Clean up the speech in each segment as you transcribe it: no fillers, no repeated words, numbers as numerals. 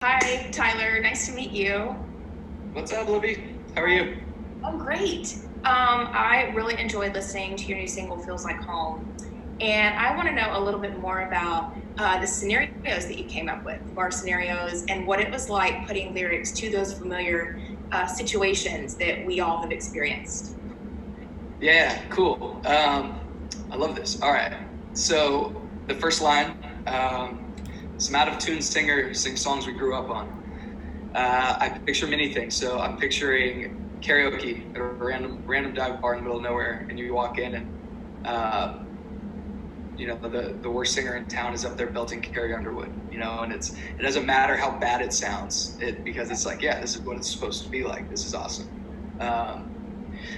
Hi, Tyler. Nice to meet you. What's up, Libby? How are you? Oh, great. I really enjoyed listening to your new single, Feels Like Home. And I want to know a little bit more about the scenarios that you came up with, the bar scenarios, and what it was like putting lyrics to those familiar situations that we all have experienced. Yeah, cool. I love this. All right. So the first line, some out-of-tune singer sings songs we grew up on. I picture many things. So I'm picturing karaoke at a random dive bar in the middle of nowhere, and you walk in, and the worst singer in town is up there belting Carrie Underwood. And it doesn't matter how bad it sounds, because it's like, yeah, this is what it's supposed to be like. This is awesome.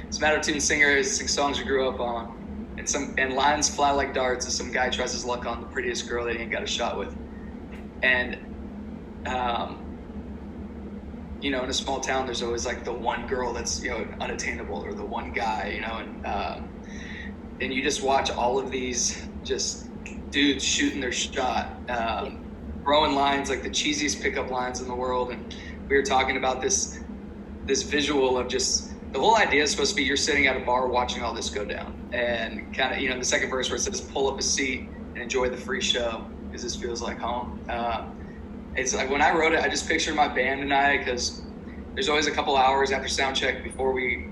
Some out-of-tune singers sing songs we grew up on, and lines fly like darts as some guy tries his luck on the prettiest girl that he ain't got a shot with. And in a small town, there's always like the one girl that's unattainable, or the one guy, and you just watch all of these just dudes shooting their shot, throwing lines like the cheesiest pickup lines in the world. And we were talking about this visual of just, the whole idea is supposed to be you're sitting at a bar watching all this go down, and kind of, in the second verse where it says pull up a seat and enjoy the free show because this feels like home. It's like, when I wrote it, I just pictured my band and I, because there's always a couple hours after sound check before we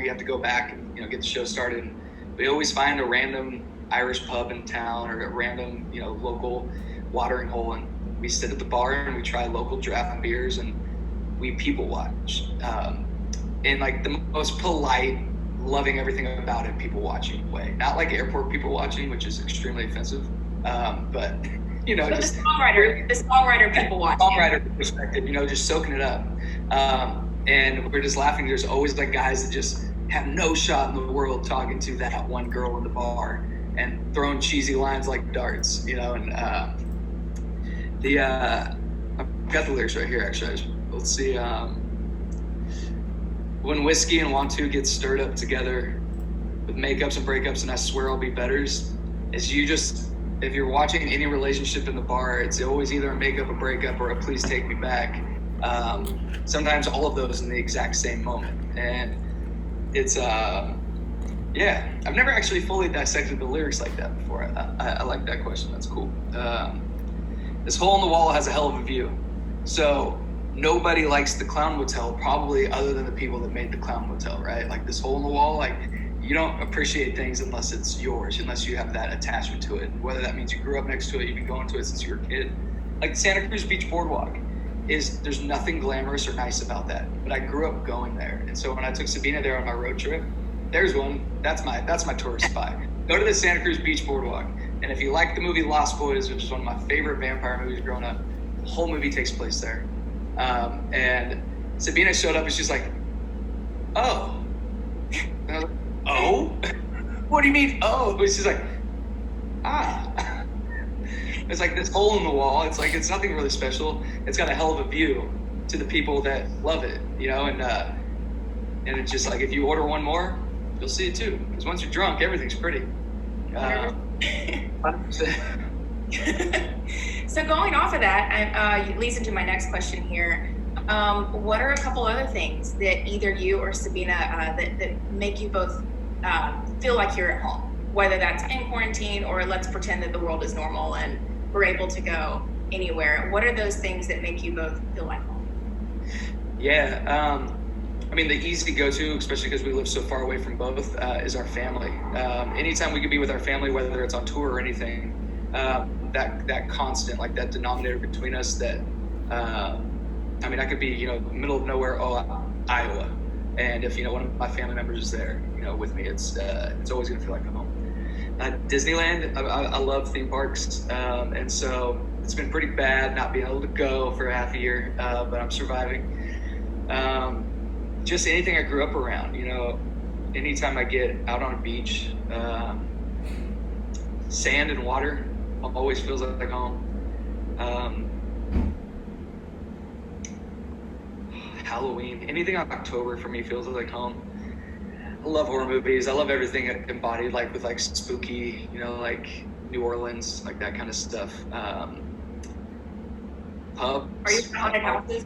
have to go back and get the show started. We always find a random Irish pub in town, or a random local watering hole, and we sit at the bar and we try local draft beers, and we people watch, in like the most polite, loving everything about it, people watching way. Not like airport people watching, which is extremely offensive, but But just the songwriter people watching. songwriter perspective, just soaking it up. And we're just laughing. There's always like guys that just have no shot in the world talking to that one girl in the bar and throwing cheesy lines like darts, and I've got the lyrics right here, actually. Let's see. When whiskey and want to get stirred up together with makeups and breakups, and I swear I'll be betters, is if you're watching any relationship in the bar, it's always either a makeup, a breakup, or a please take me back. Sometimes all of those in the exact same moment. And it's, yeah, I've never actually fully dissected the lyrics like that before. I like that question. That's cool. This hole in the wall has a hell of a view. So nobody likes the Clown Motel, probably, other than the people that made the Clown Motel, right? Like, this hole in the wall, like, you don't appreciate things unless it's yours, unless you have that attachment to it. Whether that means you grew up next to it, you've been going to it since you were a kid. Like the Santa Cruz Beach Boardwalk, there's nothing glamorous or nice about that, but I grew up going there. And so when I took Sabina there on my road trip, there's one, that's my tourist spot. Go to the Santa Cruz Beach Boardwalk. And if you like the movie Lost Boys, which is one of my favorite vampire movies growing up, the whole movie takes place there. And Sabina showed up and she's like, oh. And I was like, oh? What do you mean, oh? But she's like, ah. It's like this hole in the wall. It's like, it's nothing really special. It's got a hell of a view to the people that love it, and it's just like, if you order one more, you'll see it too. Because once you're drunk, everything's pretty. 100%. So going off of that, it leads into my next question here. What are a couple other things that either you or Sabina that make you both feel like you're at home, whether that's in quarantine or let's pretend that the world is normal and we're able to go anywhere? What are those things that make you both feel like home? Yeah, the easy go-to, especially because we live so far away from both, is our family. Anytime we could be with our family, whether it's on tour or anything, that constant, like that denominator between us, that I could be, middle of nowhere, Iowa, and if one of my family members is there, with me, it's always gonna feel like I'm home. Disneyland, I love theme parks, and so it's been pretty bad not being able to go for half a year, but I'm surviving. Just anything I grew up around, anytime I get out on a beach, sand and water always feels like home. Halloween, anything on October for me feels like home. I love horror movies. I love everything embodied, like with like spooky, like New Orleans, like that kind of stuff. pubs. Are you haunted houses?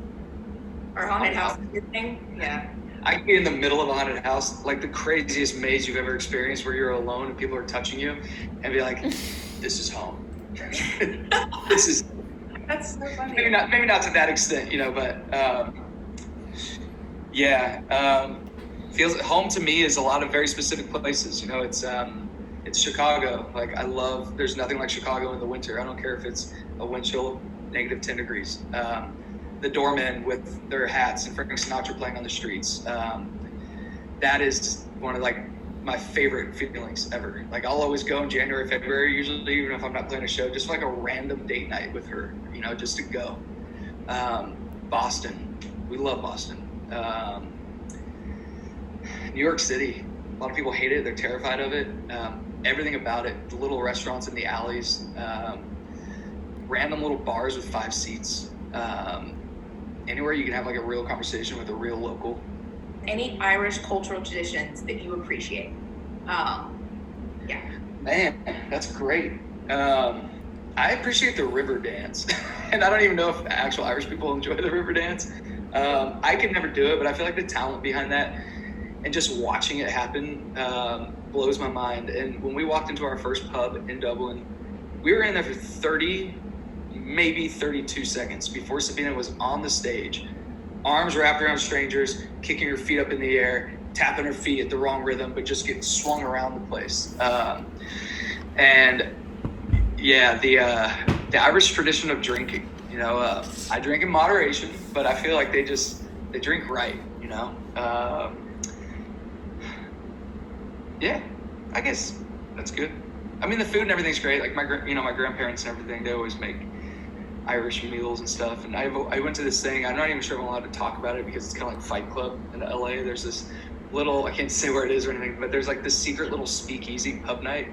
Or haunted houses thing? Yeah. I can be in the middle of a haunted house, like the craziest maze you've ever experienced, where you're alone and people are touching you, and be like, "This is home." This is. That's so funny. Maybe not to that extent, but feels home to me is a lot of very specific places. It's Chicago. Like there's nothing like Chicago in the winter. I don't care if it's a wind chill of -10 degrees. The doormen with their hats and Frank Sinatra playing on the streets. That is one of my favorite feelings ever. Like I'll always go in January, February, usually, even if I'm not playing a show, just like a random date night with her, just to go. Boston, we love Boston. New York City, a lot of people hate it. They're terrified of it. Everything about it, the little restaurants in the alleys, random little bars with 5 seats. Anywhere you can have like a real conversation with a real local. Any Irish cultural traditions that you appreciate? Yeah. Man, that's great. I appreciate the river dance. And I don't even know if actual Irish people enjoy the river dance. I could never do it, but I feel like the talent behind that and just watching it happen blows my mind. And when we walked into our first pub in Dublin, we were in there for 30, maybe 32 seconds before Sabina was on the stage, arms wrapped around strangers, kicking her feet up in the air, tapping her feet at the wrong rhythm, but just getting swung around the place. The Irish tradition of drinking, I drink in moderation, but I feel like they drink right, I guess that's good. I mean, the food and everything's great. Like my grandparents and everything, they always make Irish meals and stuff. And I went to this thing. I'm not even sure if I'm allowed to talk about it because it's kind of like Fight Club in LA. There's this little, I can't say where it is or anything, but there's like this secret little speakeasy pub night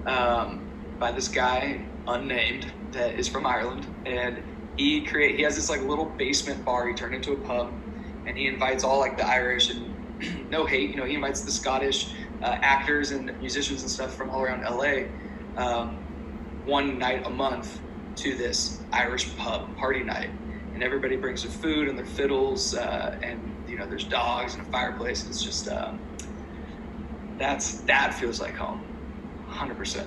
by this guy, unnamed, that is from Ireland. And he has this like little basement bar he turned into a pub, and he invites all like the Irish and no hate, he invites the Scottish actors and musicians and stuff from all around LA one night a month to this Irish pub party night, and everybody brings their food and their fiddles and there's dogs and a fireplace. It's just that feels like home, 100%.